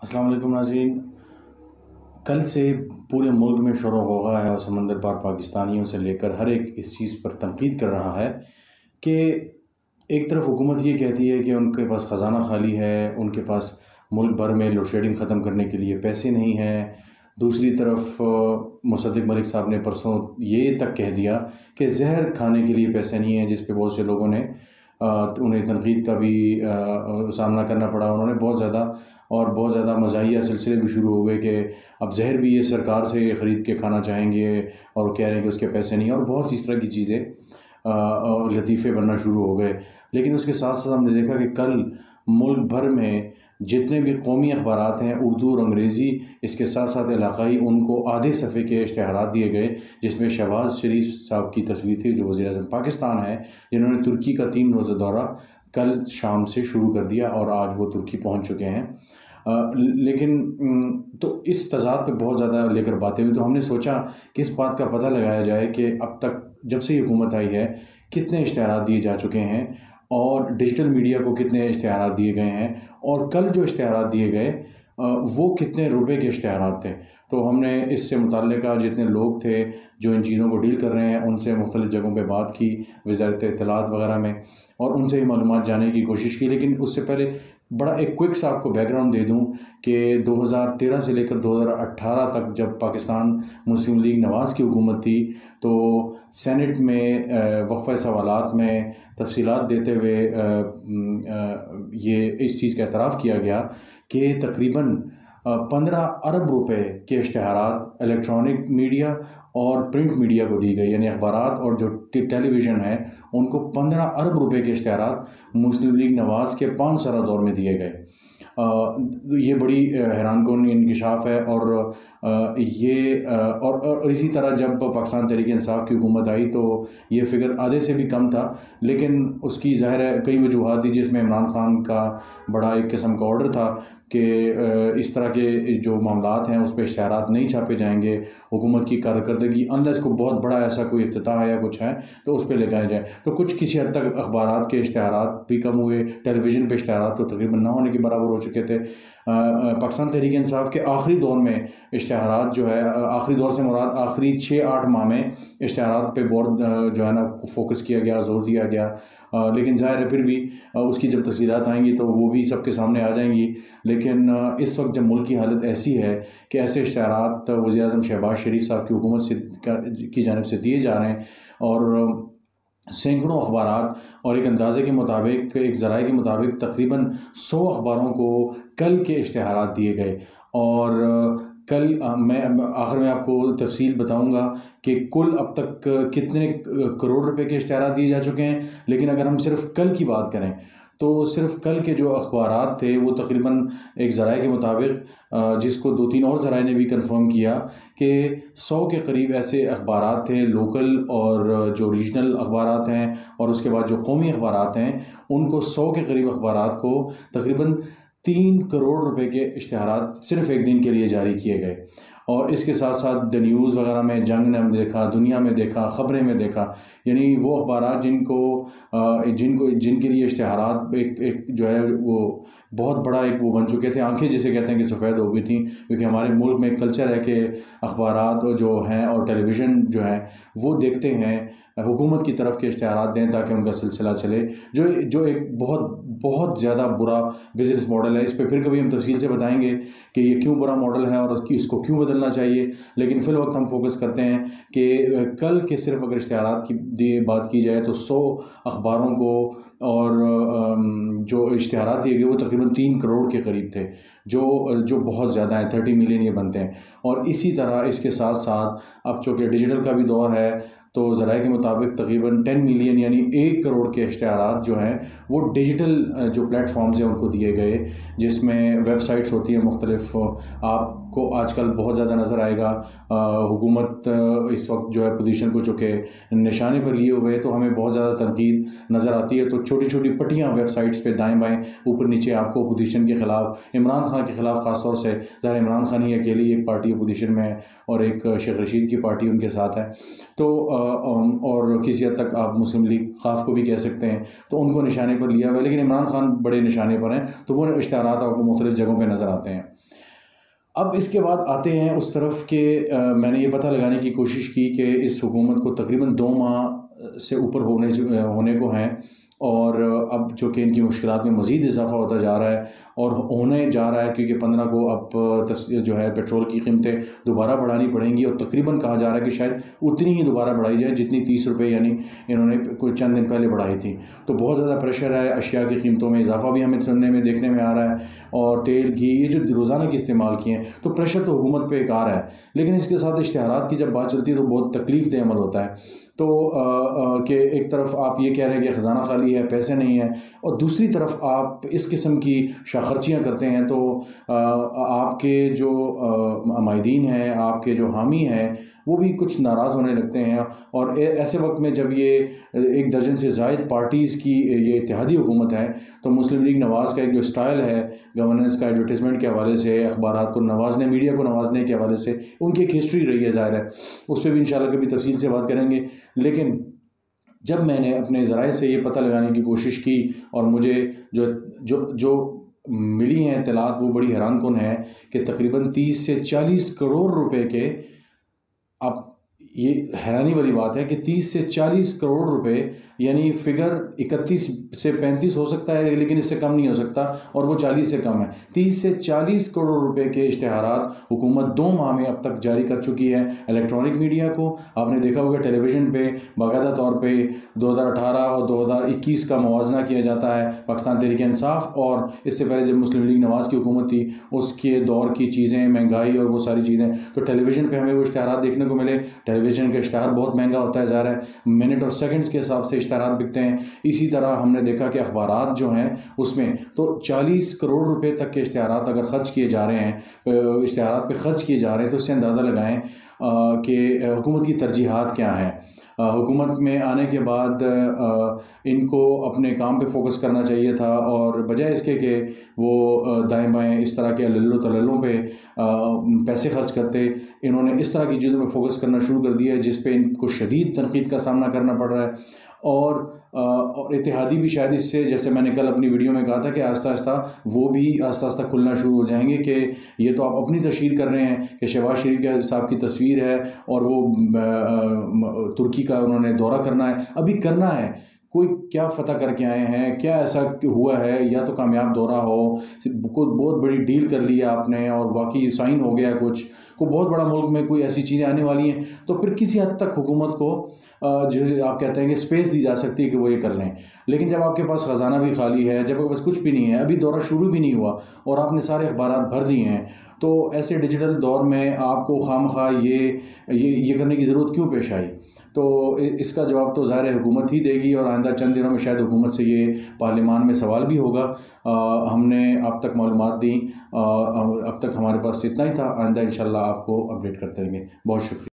अस्सलाम वालेकुम नाज़रीन। कल से पूरे मुल्क में शोर होगा है और समंदर पार पाकिस्तानियों से लेकर हर एक इस चीज़ पर तनकीद कर रहा है कि एक तरफ हुकूमत ये कहती है कि उनके पास ख़जाना खाली है, उनके पास मुल्क भर में लोड शेडिंग ख़त्म करने के लिए पैसे नहीं हैं। दूसरी तरफ मुसद्दिक़ मलिक साहब ने परसों ये तक कह दिया कि ज़हर खाने के लिए पैसे नहीं हैं, जिस पे बहुत से लोगों ने उन्हें तनकीद का भी सामना करना पड़ा। उन्होंने बहुत ज़्यादा मज़ाहिया सिलसिले भी शुरू हो गए कि अब ज़हर भी ये सरकार से ख़रीद के खाना चाहेंगे और कह रहे हैं कि उसके पैसे नहीं हैं, और बहुत सी इस तरह की चीज़ें लतीफ़े बनना शुरू हो गए। लेकिन उसके साथ साथ हमने देखा कि कल मुल्क भर में जितने भी कौमी अखबारात हैं, उर्दू और अंग्रेज़ी, इसके साथ साथ इलाक़ाई, उनको आधे सफ़े के इश्तिहारात दिए गए, जिसमें शहबाज शरीफ साहब की तस्वीर थी, जो वज़ीर-ए-आज़म पाकिस्तान है, जिन्होंने तुर्की का 3 रोज़ा दौरा कल शाम से शुरू कर दिया और आज वो तुर्की पहुंच चुके हैं। लेकिन तो इस तज़ाद पे बहुत ज़्यादा लेकर बातें हुई, तो हमने सोचा कि इस बात का पता लगाया जाए कि अब तक जब से ये हुकूमत आई है कितने इश्तिहारात दिए जा चुके हैं और डिजिटल मीडिया को कितने इश्तिहारात दिए गए हैं, और कल जो इश्तिहारात दिए गए वो कितने रुपए के इश्तिहारात थे। तो हमने इससे मुतल्लिका जितने लोग थे जो इन चीज़ों को डील कर रहे हैं उनसे मुख्तलिफ़ जगहों पे बात की, वज़ारत इत्तलात वगैरह में, और उनसे ही मालूमात जानने की कोशिश की। लेकिन उससे पहले बड़ा एक क्विक सा आपको बैकग्राउंड दे दूं कि 2013 से लेकर 2018 तक जब पाकिस्तान मुस्लिम लीग नवाज़ की हुकूमत थी, तो सेनेट में वक्फ़ा सवालात में तफसीलात देते हुए ये इस चीज़ का एतराफ़ किया गया कि तकरीबन 15 अरब रुपए के इश्तिहारात इलेक्ट्रॉनिक मीडिया और प्रिंट मीडिया को दी गई, यानी अखबारात और जो टेलीविज़न है उनको 15 अरब रुपए के इश्तिहारात मुस्लिम लीग नवाज़ के 5 साल दौर में दिए गए। ये बड़ी हैरानकुन इंकशाफ है। और इसी तरह जब पाकिस्तान तहरीक इंसाफ की हुकूमत आई तो ये फ़िगर आधे से भी कम था, लेकिन उसकी ज़ाहिर है कई वजूहात थी, जिसमें इमरान खान का बड़ा एक किस्म का ऑर्डर था कि इस तरह के जो मामलात हैं उस पर इश्तिहारात नहीं छापे जाएंगे, हुकूमत की कारकर्दगी अनलेस को बहुत बड़ा ऐसा कोई इफ्तिताह है या कुछ है तो उस पर लगाया जाए। तो कुछ किसी हद तक अखबारात के इश्तिहारात भी कम हुए, टेलीविज़न पे इश्तिहारात तो तकरीबन ना होने के बराबर हो चुके थे। पाकिस्तान तहरीक इंसाफ के आखिरी दौर में इश्तिहारात जो है, आखिरी दौर से मुराद आखिरी 6-8 माह में इश्तिहारात पे बहुत जो है ना फोकस किया गया, जोर दिया गया। लेकिन ज़ाहिर है फिर भी उसकी जब तफसीलात आएंगी तो वो भी सबके सामने आ जाएंगी। लेकिन इस वक्त जब मुल्क की हालत ऐसी है कि ऐसे इश्तिहारात वज़ीर-ए-आज़म शहबाज शरीफ साहब की हुकूमत से की जानिब से दिए जा रहे हैं, और सैकड़ों अखबारात, और एक अंदाज़े के मुताबिक, एक ज़राए के मुताबिक तकरीबन 100 अखबारों को कल के इश्तिहारात दिए गए। और कल मैं आखिर में आपको तफसील बताऊंगा कि कुल अब तक कितने करोड़ रुपए के इश्तिहारात दिए जा चुके हैं। लेकिन अगर हम सिर्फ कल की बात करें तो सिर्फ कल के जो अखबारात थे वो तकरीबन एक ज़राए के मुताबिक, जिसको 2-3 और ज़राए ने भी कंफर्म किया, कि 100 के करीब ऐसे अखबारात थे, लोकल और जो रीजनल अखबारात हैं, और उसके बाद जो कौमी अखबारात हैं, उनको 100 के करीब अखबारात को तकरीबन 3 करोड़ रुपए के इश्तिहारात सिर्फ एक दिन के लिए जारी किए गए। और इसके साथ साथ द न्यूज़ वगैरह में जंग ने देखा, दुनिया में देखा, ख़बरें में देखा, यानी वो अखबारात जिनके लिए इश्तिहारात एक जो है वो बहुत बड़ा एक वो बन चुके थे, आंखें जिसे कहते हैं कि सफ़ेद हो गई थी। क्योंकि हमारे मुल्क में एक कल्चर है कि अखबारात जो हैं और टेलीविज़न जो है वो देखते हैं हुकूमत की तरफ के इश्तिहारात दें ताकि उनका सिलसिला चले, जो एक बहुत बहुत ज़्यादा बुरा बिज़नेस मॉडल है। इस पर फिर कभी हम तफसील से बताएंगे कि ये क्यों बुरा मॉडल है और इसको क्यों बदलना चाहिए। लेकिन फ़िल वक्त हम फोकस करते हैं कि कल के सिर्फ अगर इश्तिहारात की बात की जाए तो 100 अखबारों को और जो इश्तिहारात दिए गए वो तकरीबन 3 करोड़ के करीब थे, जो बहुत ज़्यादा है, 30 मिलियन ये बनते हैं। और इसी तरह इसके साथ साथ अब चूँकि डिजिटल का भी दौर है तो ज़राए के मुताबिक तकरीबन 10 मिलियन यानी 1 करोड़ के इश्तिहारात जो हैं वो डिजिटल जो प्लेटफॉर्म्स हैं उनको दिए गए, जिसमें वेबसाइट्स होती हैं मुख्तलिफ। आपको आजकल बहुत ज़्यादा नज़र आएगा हुकूमत इस वक्त जो है पोजीशन को चुके निशाने पर लिए हुए, तो हमें बहुत ज़्यादा तनकीद नज़र आती है। तो छोटी छोटी पट्टियाँ वेबसाइट्स पे दाएँ बाएँ ऊपर नीचे आपको पोजीशन के ख़िलाफ़, इमरान खान के ख़िलाफ़ ख़ास तौर से, ज़ाहिर इमरान खान ही अकेली एक पार्टी अपोजिशन में है और एक शेख रशीद की पार्टी उनके साथ है। तो और किसी हद तक आप मुस्लिम लीग खाफ को भी कह सकते हैं, तो उनको निशाने पर लिया हुआ है। लेकिन इमरान खान बड़े निशाने पर हैं, तो वो इश्तिहारात आपको मुख्तलिफ जगहों पर नज़र आते हैं। अब इसके बाद आते हैं उस तरफ के मैंने ये पता लगाने की कोशिश की कि इस हुकूमत को तकरीबन 2 माह से ऊपर होने को हैं, और अब जो कि इनकी मुश्किलात में मज़ीद इजाफा होता जा रहा है और होने जा रहा है, क्योंकि 15 को अब जो है पेट्रोल की कीमतें दोबारा बढ़ानी पड़ेंगी, और तकरीबन कहा जा रहा है कि शायद उतनी ही दोबारा बढ़ाई जाए जितनी 30 रुपये यानी इन्होंने कुछ चंद दिन पहले बढ़ाई थी। तो बहुत ज़्यादा प्रेशर है, अशिया की कीमतों में इजाफा भी हमें सुनने में देखने में आ रहा है, और तेल घी ये जो रोज़ाना की इस्तेमाल किए हैं, तो प्रेशर तो हुकूमत पे एक आ रहा है। लेकिन इसके साथ इश्तिहारात की जब बात चलती है तो बहुत तकलीफ दे अमल होता है। तो कि एक तरफ आप ये कह रहे हैं कि ख़जाना खाली है, पैसे नहीं है, और दूसरी तरफ आप इस किस्म की शाखर्चियाँ करते हैं, तो आपके जो माहिदीन हैं, आपके जो हामी हैं, वो भी कुछ नाराज़ होने लगते हैं। और ऐसे वक्त में जब ये 1 दर्जन से ज़ायद पार्टीज़ की ये इत्तेहादी हुकूमत है, तो मुस्लिम लीग नवाज़ का एक जो स्टाइल है गवर्नेंस का, एडवर्टाइजमेंट के हवाले से, अखबारात को नवाजने, मीडिया को नवाजने के हवाले से उनकी एक हिस्ट्री रही है, ज़ाहिर है उस पर भी इंशाल्लाह कभी तफसील से बात करेंगे। लेकिन जब मैंने अपने ज़राए से ये पता लगाने की कोशिश की, और मुझे जो जो जो मिली हैं इत्तलात, वो बड़ी हैरानकुन है कि तकरीबन 30 से 40 करोड़ रुपए के, अब ये हैरानी वाली बात है कि 30 से 40 करोड़ रुपए, यानी फिगर 31 से 35 हो सकता है, लेकिन इससे कम नहीं हो सकता, और वो 40 से कम है। 30 से 40 करोड़ रुपए के इश्तिहारात हुकूमत 2 माह में अब तक जारी कर चुकी है इलेक्ट्रॉनिक मीडिया को। आपने देखा होगा टेलीविज़न पे बाकायदा तौर पे 2018 और 2021 का मुवाजना किया जाता है, पाकिस्तान तहरीक इंसाफ और इससे पहले जब मुस्लिम लीग नवाज़ की हुकूमत थी उसके दौर की चीज़ें, महंगाई और वो सारी चीज़ें, तो टेलीविज़न पर हमें वो इश्तिहारात देखने को मिले। टेलीविज़न का इश्तिहार बहुत महंगा होता है, जा रहा है, मिनट और सेकंड्स के हिसाब से इश्तिहारात बिकते हैं। इसी तरह हमने देखा कि अखबारात जो हैं उसमें तो 40 करोड़ रुपए तक के इश्तिहारात अगर ख़र्च किए जा रहे हैं, इश्तिहारात पे ख़र्च किए जा रहे हैं, तो इससे अंदाज़ा लगाएं कि हुकूमत की तरजीहात क्या हैं। हुकूमत में आने के बाद इनको अपने काम पे फोकस करना चाहिए था, और बजाय इसके कि वो दाएं बाएं इस तरह के अल्लू तल्लुओं पे पैसे खर्च करते, इन्होंने इस तरह की चीज़ों में फोकस करना शुरू कर दिया है जिस पे इनको शदीद तनकीद का सामना करना पड़ रहा है। और इत्तेहादी भी शायद इससे, जैसे मैंने कल अपनी वीडियो में कहा था कि आस्ता आस्ता वो भी आस्ता आस्ता खुलना शुरू हो जाएंगे कि ये तो आप अपनी तशहीर कर रहे हैं कि शहबाज शरीफ साहब की तस्वीर है और वो तुर्की का उन्होंने दौरा करना है, अभी करना है, कोई क्या फ़तह करके आए हैं, क्या ऐसा हुआ है, या तो कामयाब दौरा हो, कोई बहुत बड़ी डील कर ली है आपने और वाकई साइन हो गया कुछ, को बहुत बड़ा मुल्क में कोई ऐसी चीज़ें आने वाली हैं, तो फिर किसी हद तक हुकूमत को जो आप कहते हैं कि स्पेस दी जा सकती है कि वो ये कर लें। लेकिन जब आपके पास ख़जाना भी खाली है, जब आपके पास कुछ भी नहीं है, अभी दौरा शुरू भी नहीं हुआ और आपने सारे अखबारात भर दिए हैं, तो ऐसे डिजिटल दौर में आपको खामखा ये करने की ज़रूरत क्यों पेश आई? तो इसका जवाब तो ज़ाहिर है हुकूमत ही देगी, और आइंदा चंद दिनों में शायद हुकूमत से ये पार्लियामान में सवाल भी होगा। हमने अब तक मालूमात दी, अब तक हमारे पास इतना ही था, आइंदा इंशाल्लाह आपको अपडेट करते रहेंगे। बहुत शुक्रिया।